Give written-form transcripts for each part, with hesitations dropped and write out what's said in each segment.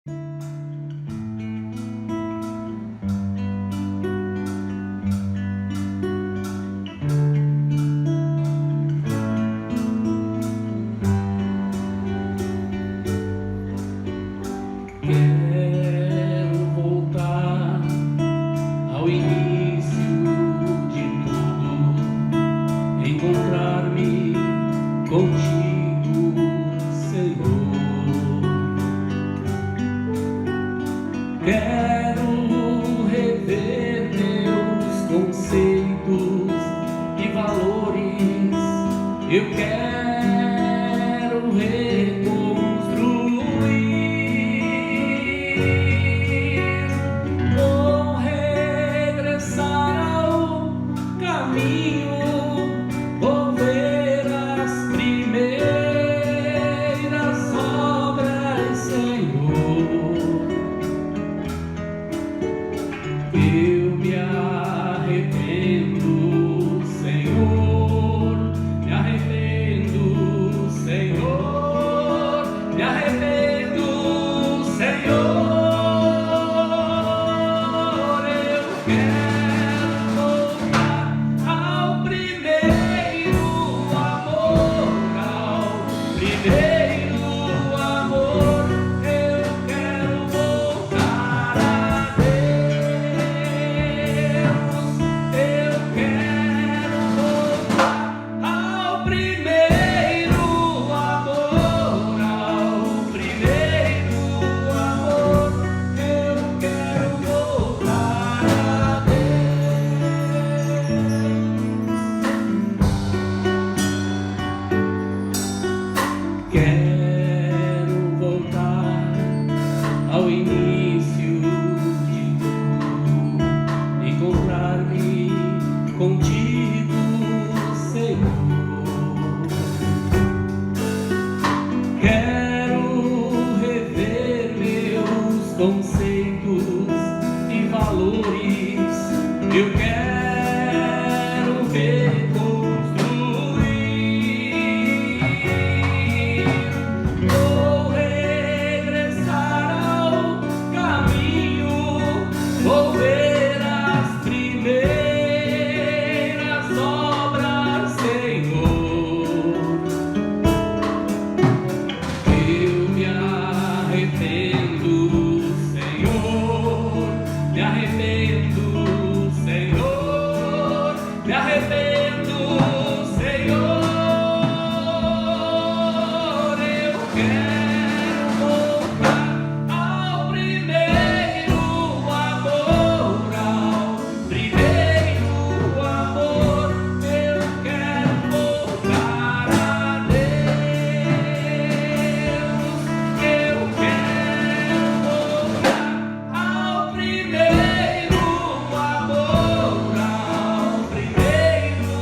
Quero voltar ao início de tudo, encontrar-me contigo, Senhor. Quero rever meus conceitos e valores. Eu quero reconstruir. Vou regressar ao caminho, vou ver as primeiras obras, Senhor. Eu me arrependo, Senhor, me arrependo, Senhor, me arrependo, Senhor. Eu quero voltar ao primeiro amor, ao primeiro amor. Eu quero voltar a Deus. Eu quero voltar ao primeiro amor, ao primeiro amor. Eu quero voltar a Deus. Quero voltar ao início de tudo, encontrar-me contigo, Senhor. Quero rever meus conceitos e valores. Eu quero reconstruir. Vou regressar ao caminho, vou ver as primeiras obras, Senhor. Eu me arrependo, Senhor, me arrependo, Senhor, me arrependo, Senhor. Eu quero voltar ao primeiro amor, ao primeiro amor. Eu quero voltar a Deus. Eu quero voltar ao primeiro amor, ao primeiro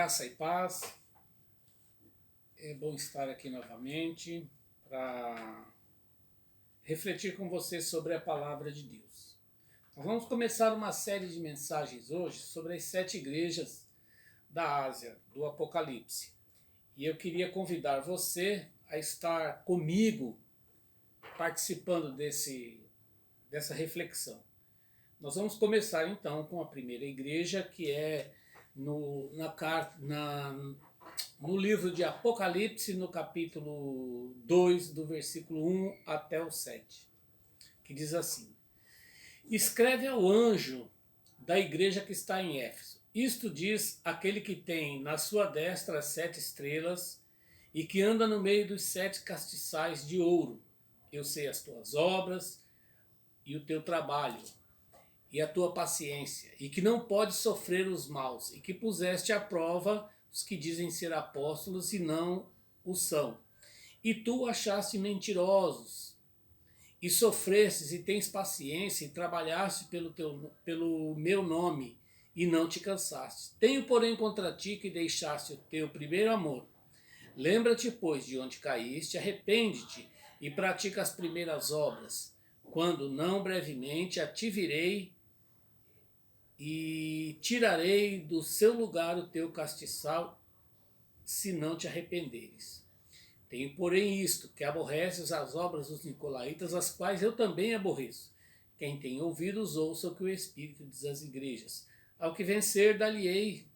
Graça e paz. É bom estar aqui novamente para refletir com você sobre a palavra de Deus. Nós vamos começar uma série de mensagens hoje sobre as 7 igrejas da Ásia, do Apocalipse. E eu queria convidar você a estar comigo participando dessa reflexão. Nós vamos começar então com a primeira igreja, que é no livro de Apocalipse, no capítulo 2, do versículo 1 até o 7, que diz assim: Escreve ao anjo da igreja que está em Éfeso. Isto diz aquele que tem na sua destra as 7 estrelas e que anda no meio dos 7 castiçais de ouro. Eu sei as tuas obras e o teu trabalho e a tua paciência, e que não pode sofrer os maus, e que puseste à prova os que dizem ser apóstolos e não o são. E tu achaste mentirosos, e sofrestes, e tens paciência, e trabalhaste pelo meu nome, e não te cansaste. Tenho, porém, contra ti que deixaste o teu primeiro amor. Lembra-te, pois, de onde caíste, arrepende-te, e pratica as primeiras obras. Quando não, brevemente, a ti virei e tirarei do seu lugar o teu castiçal, se não te arrependeres. Tenho, porém, isto, que aborreces as obras dos nicolaítas, as quais eu também aborreço. Quem tem ouvidos, ouça o que o Espírito diz às igrejas. Ao que vencer, dar-lhe-ei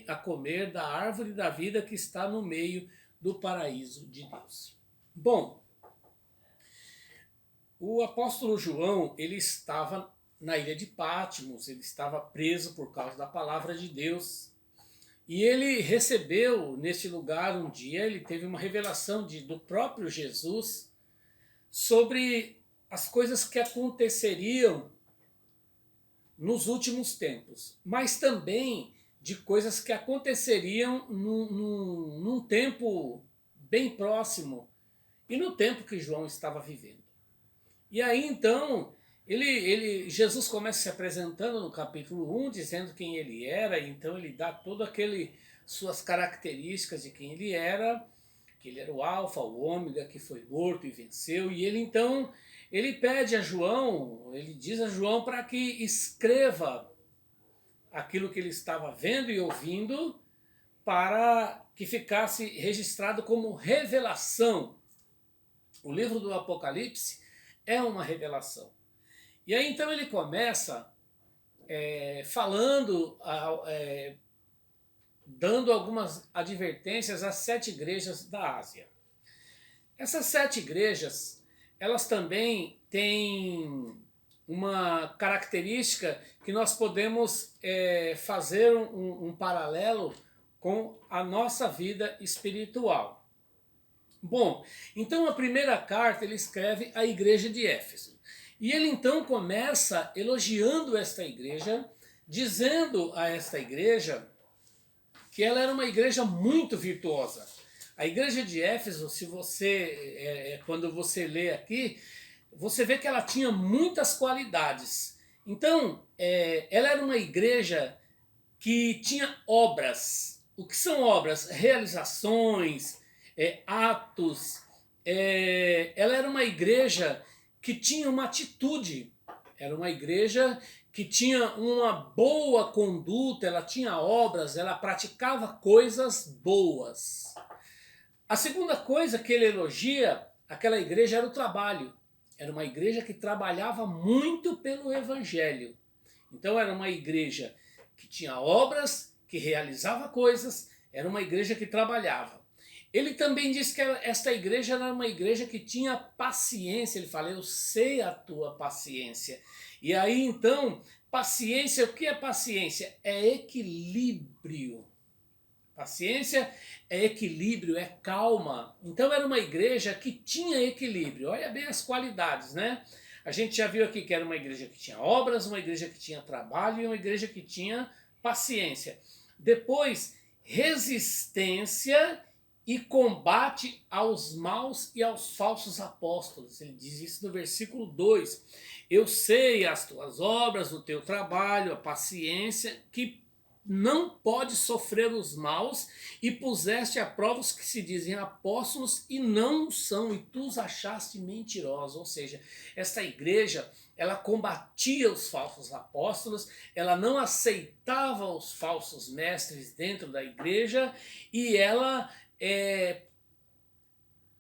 a comer da árvore da vida que está no meio do paraíso de Deus. Bom, o apóstolo João, ele estava na ilha de Patmos, ele estava preso por causa da palavra de Deus. E ele recebeu neste lugar um dia, ele teve uma revelação do próprio Jesus sobre as coisas que aconteceriam nos últimos tempos, mas também de coisas que aconteceriam num tempo bem próximo e no tempo que João estava vivendo. E aí então Jesus começa se apresentando no capítulo 1, dizendo quem ele era, e então ele dá todo suas características de quem ele era, que ele era o alfa, o ômega, que foi morto e venceu, e ele pede a João, ele diz a João para que escreva aquilo que ele estava vendo e ouvindo, para que ficasse registrado como revelação. O livro do Apocalipse é uma revelação. E aí então ele começa falando, dando algumas advertências às 7 igrejas da Ásia. Essas 7 igrejas, elas também têm uma característica que nós podemos fazer um paralelo com a nossa vida espiritual. Bom, então a primeira carta ele escreve à igreja de Éfeso. E ele então começa elogiando esta igreja, dizendo a esta igreja que ela era uma igreja muito virtuosa. A igreja de Éfeso, se você quando você lê aqui, você vê que ela tinha muitas qualidades. Então, ela era uma igreja que tinha obras. O que são obras? Realizações, atos. Ela era uma igreja que tinha uma atitude, era uma igreja que tinha uma boa conduta, ela tinha obras, ela praticava coisas boas. A segunda coisa que ele elogia aquela igreja era o trabalho. Era uma igreja que trabalhava muito pelo evangelho. Então era uma igreja que tinha obras, que realizava coisas, era uma igreja que trabalhava. Ele também diz que esta igreja era uma igreja que tinha paciência. Ele fala, eu sei a tua paciência. E aí então, paciência, o que é paciência? É equilíbrio. Paciência é equilíbrio, é calma. Então era uma igreja que tinha equilíbrio. Olha bem as qualidades, né? A gente já viu aqui que era uma igreja que tinha obras, uma igreja que tinha trabalho e uma igreja que tinha paciência. Depois, resistência e combate aos maus e aos falsos apóstolos. Ele diz isso no versículo 2. Eu sei as tuas obras, o teu trabalho, a paciência, que não pode sofrer os maus, e puseste à prova os que se dizem apóstolos e não são, e tu os achaste mentirosos. Ou seja, esta igreja, ela combatia os falsos apóstolos, ela não aceitava os falsos mestres dentro da igreja, e ela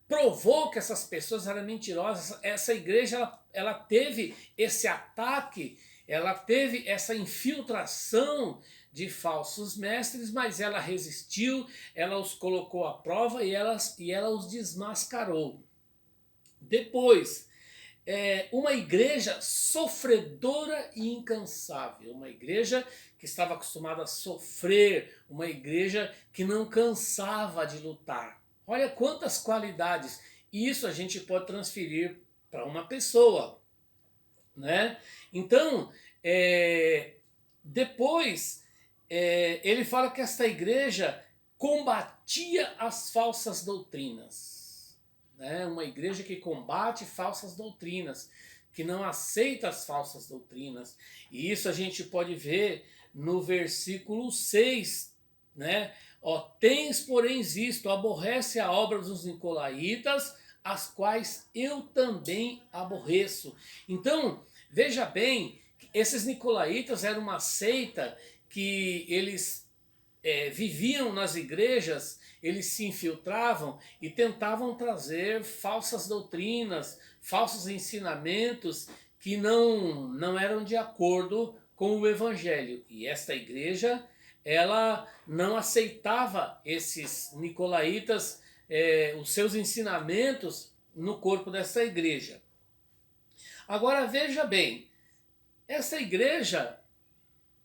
provou que essas pessoas eram mentirosas. Essa igreja, ela teve esse ataque, ela teve essa infiltração de falsos mestres, mas ela resistiu, ela os colocou à prova e ela os desmascarou. Depois, uma igreja sofredora e incansável, uma igreja que estava acostumada a sofrer, uma igreja que não cansava de lutar. Olha quantas qualidades, e isso a gente pode transferir para uma pessoa, né? Então, depois, ele fala que esta igreja combatia as falsas doutrinas, né? Uma igreja que combate falsas doutrinas, que não aceita as falsas doutrinas. E isso a gente pode ver no versículo 6, né? Tens, porém, isto, aborrece a obra dos nicolaítas, as quais eu também aborreço. Então, veja bem, esses nicolaítas eram uma seita que eles viviam nas igrejas, eles se infiltravam e tentavam trazer falsas doutrinas, falsos ensinamentos que não eram de acordo com o evangelho. E esta igreja, ela não aceitava esses nicolaítas, os seus ensinamentos no corpo dessa igreja. Agora veja bem, essa igreja,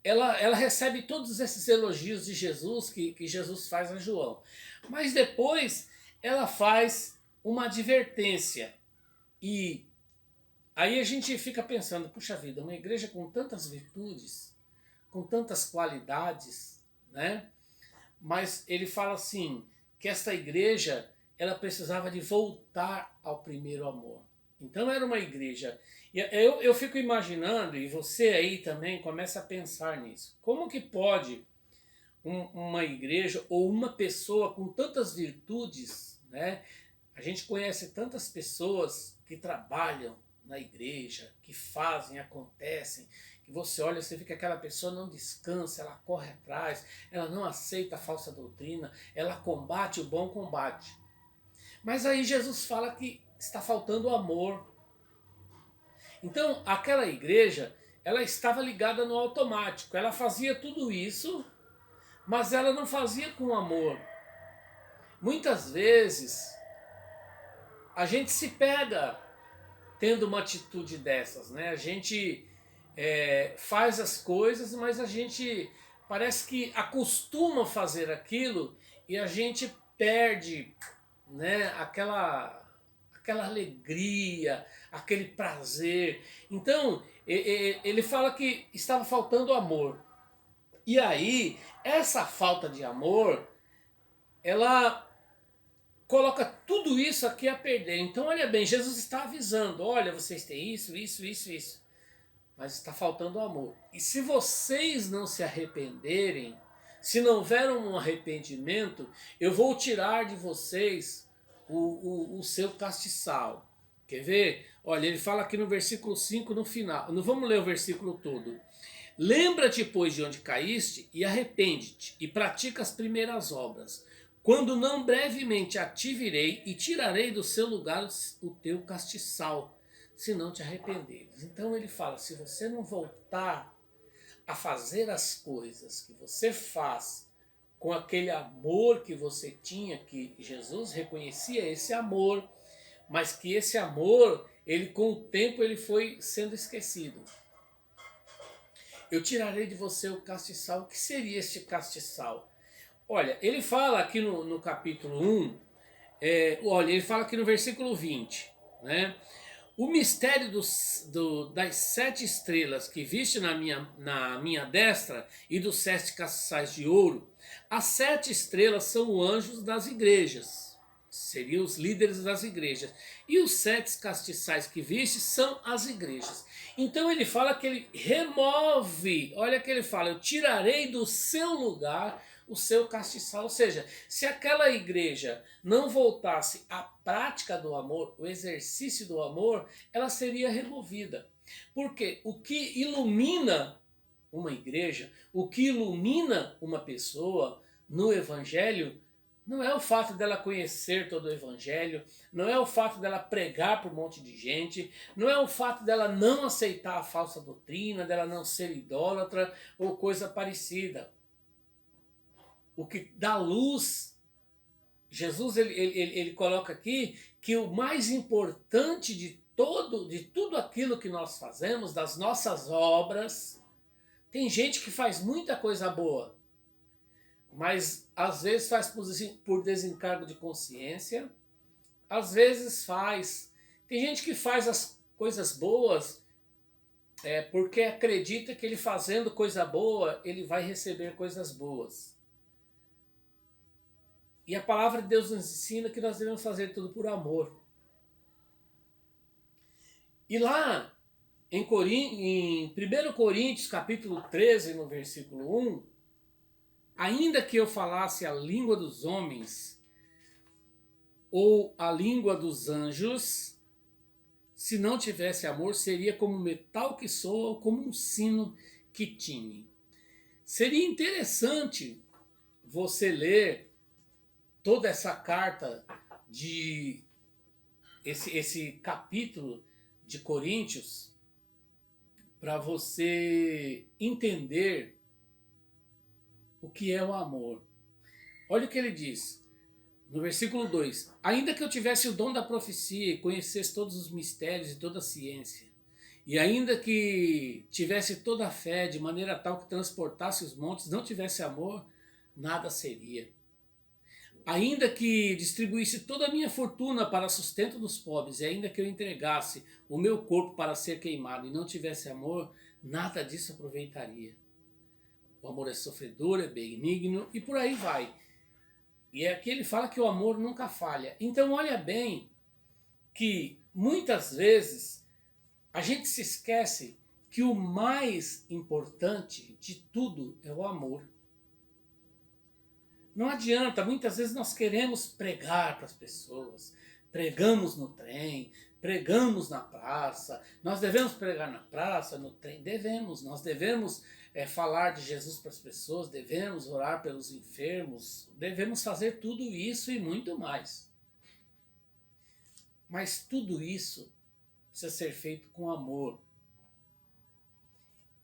ela recebe todos esses elogios de Jesus que Jesus faz a João. Mas depois ela faz uma advertência. E aí a gente fica pensando, puxa vida, uma igreja com tantas virtudes, com tantas qualidades, né? Mas ele fala assim, que esta igreja, ela precisava de voltar ao primeiro amor. Então era uma igreja. Eu fico imaginando, e você aí também começa a pensar nisso. Como que pode uma igreja ou uma pessoa com tantas virtudes, né? A gente conhece tantas pessoas que trabalham na igreja, que fazem, acontecem, que você olha, você vê que aquela pessoa não descansa, ela corre atrás, ela não aceita a falsa doutrina, ela combate o bom combate. Mas aí Jesus fala que está faltando amor. Então, aquela igreja, ela estava ligada no automático. Ela fazia tudo isso, mas ela não fazia com amor. Muitas vezes, a gente se pega tendo uma atitude dessas, né? A gente faz as coisas, mas a gente parece que acostuma fazer aquilo e a gente perde, né, aquela alegria, aquele prazer. Então, ele fala que estava faltando amor. E aí, essa falta de amor, ela coloca tudo isso aqui a perder. Então, olha bem, Jesus está avisando, olha, vocês têm isso, isso, isso, isso, mas está faltando amor. E se vocês não se arrependerem, se não houver um arrependimento, eu vou tirar de vocês o seu castiçal. Quer ver? Olha, ele fala aqui no versículo 5, no final. Não vamos ler o versículo todo. Lembra-te, pois, de onde caíste, e arrepende-te, e pratica as primeiras obras. Quando não brevemente a ti virei, e tirarei do seu lugar o teu castiçal, se não te arrependeres. Então ele fala, se você não voltar a fazer as coisas que você faz com aquele amor que você tinha, que Jesus reconhecia esse amor, mas que esse amor, ele com o tempo ele foi sendo esquecido. Eu tirarei de você o castiçal. O que seria este castiçal? Olha, ele fala aqui no capítulo 1, olha, ele fala aqui no versículo 20, né? O mistério das 7 estrelas que viste na minha destra e dos 7 castiçais de ouro, as 7 estrelas são anjos das igrejas, seriam os líderes das igrejas. E os 7 castiçais que viste são as igrejas. Então ele fala que ele remove, olha que ele fala, eu tirarei do seu lugar o seu castiçal. Ou seja, se aquela igreja não voltasse à prática do amor, o exercício do amor, ela seria removida. Porque o que ilumina uma igreja, o que ilumina uma pessoa no evangelho, não é o fato dela conhecer todo o evangelho, não é o fato dela pregar para um monte de gente, não é o fato dela não aceitar a falsa doutrina, dela não ser idólatra ou coisa parecida. O que dá luz, Jesus ele coloca aqui que o mais importante de tudo aquilo que nós fazemos, das nossas obras, tem gente que faz muita coisa boa, mas às vezes faz por desencargo de consciência, às vezes faz. Tem gente que faz as coisas boas porque acredita que ele fazendo coisa boa, ele vai receber coisas boas. E a palavra de Deus nos ensina que nós devemos fazer tudo por amor. E lá em 1 Coríntios capítulo 13, no versículo 1, ainda que eu falasse a língua dos homens ou a língua dos anjos, se não tivesse amor, seria como metal que soa ou como um sino que tine. Seria interessante você ler toda essa carta esse capítulo de Coríntios, para você entender o que é o amor. Olha o que ele diz no versículo 2: ainda que eu tivesse o dom da profecia e conhecesse todos os mistérios e toda a ciência, e ainda que tivesse toda a fé de maneira tal que transportasse os montes, não tivesse amor, nada seria. Ainda que distribuísse toda a minha fortuna para sustento dos pobres, e ainda que eu entregasse o meu corpo para ser queimado e não tivesse amor, nada disso aproveitaria. O amor é sofredor, é benigno e por aí vai. E aqui ele fala que o amor nunca falha. Então olha bem que muitas vezes a gente se esquece que o mais importante de tudo é o amor. Não adianta, muitas vezes nós queremos pregar para as pessoas, pregamos no trem, pregamos na praça, nós devemos pregar na praça, no trem, devemos, nós devemos falar de Jesus para as pessoas, devemos orar pelos enfermos, devemos fazer tudo isso e muito mais. Mas tudo isso precisa ser feito com amor.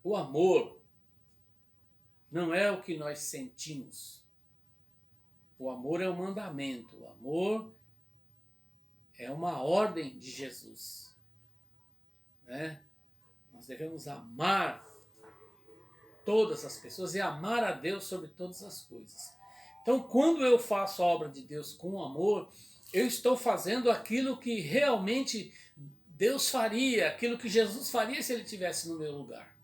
O amor não é o que nós sentimos. O amor é um mandamento, o amor é uma ordem de Jesus. Né? Nós devemos amar todas as pessoas e amar a Deus sobre todas as coisas. Então, quando eu faço a obra de Deus com amor, eu estou fazendo aquilo que realmente Deus faria, aquilo que Jesus faria se ele estivesse no meu lugar.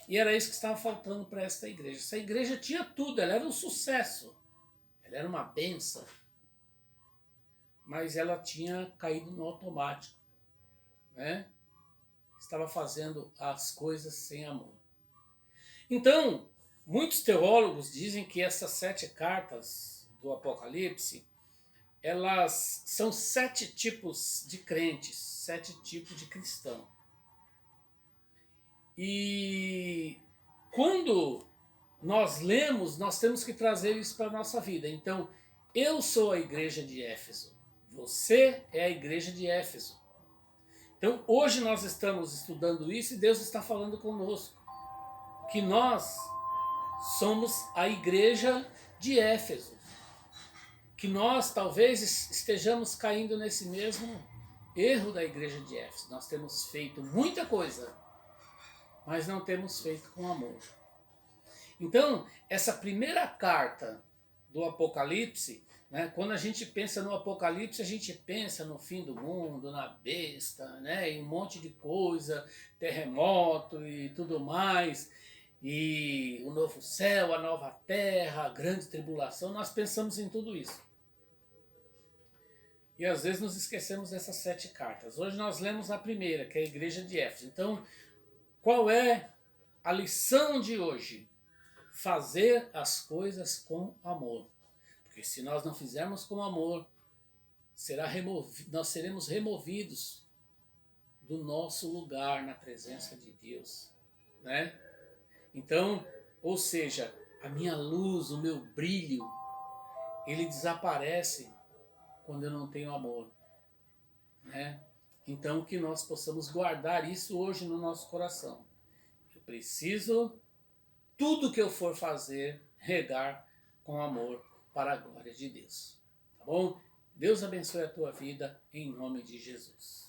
E era isso que estava faltando para esta igreja. Essa igreja tinha tudo, ela era um sucesso. Ela era uma bênção. Mas ela tinha caído no automático. Né? Estava fazendo as coisas sem amor. Então, muitos teólogos dizem que essas 7 cartas do Apocalipse, elas são 7 tipos de crentes, 7 tipos de cristão. E quando nós lemos, nós temos que trazer isso para a nossa vida. Então, eu sou a igreja de Éfeso. Você é a igreja de Éfeso. Então, hoje nós estamos estudando isso e Deus está falando conosco. Que nós somos a igreja de Éfeso. Que nós talvez estejamos caindo nesse mesmo erro da igreja de Éfeso. Nós temos feito muita coisa, mas não temos feito com amor. Então, essa primeira carta do Apocalipse, né, quando a gente pensa no Apocalipse, a gente pensa no fim do mundo, na besta, né, e um monte de coisa, terremoto e tudo mais, e o novo céu, a nova terra, a grande tribulação, nós pensamos em tudo isso. E às vezes nos esquecemos dessas 7 cartas. Hoje nós lemos a primeira, que é a igreja de Éfeso. Então, qual é a lição de hoje? Fazer as coisas com amor. Porque se nós não fizermos com amor, nós seremos removidos do nosso lugar na presença de Deus, né? Então, ou seja, a minha luz, o meu brilho, ele desaparece quando eu não tenho amor, né? Então que nós possamos guardar isso hoje no nosso coração. Eu preciso, tudo que eu for fazer, regar com amor para a glória de Deus. Tá bom? Deus abençoe a tua vida em nome de Jesus.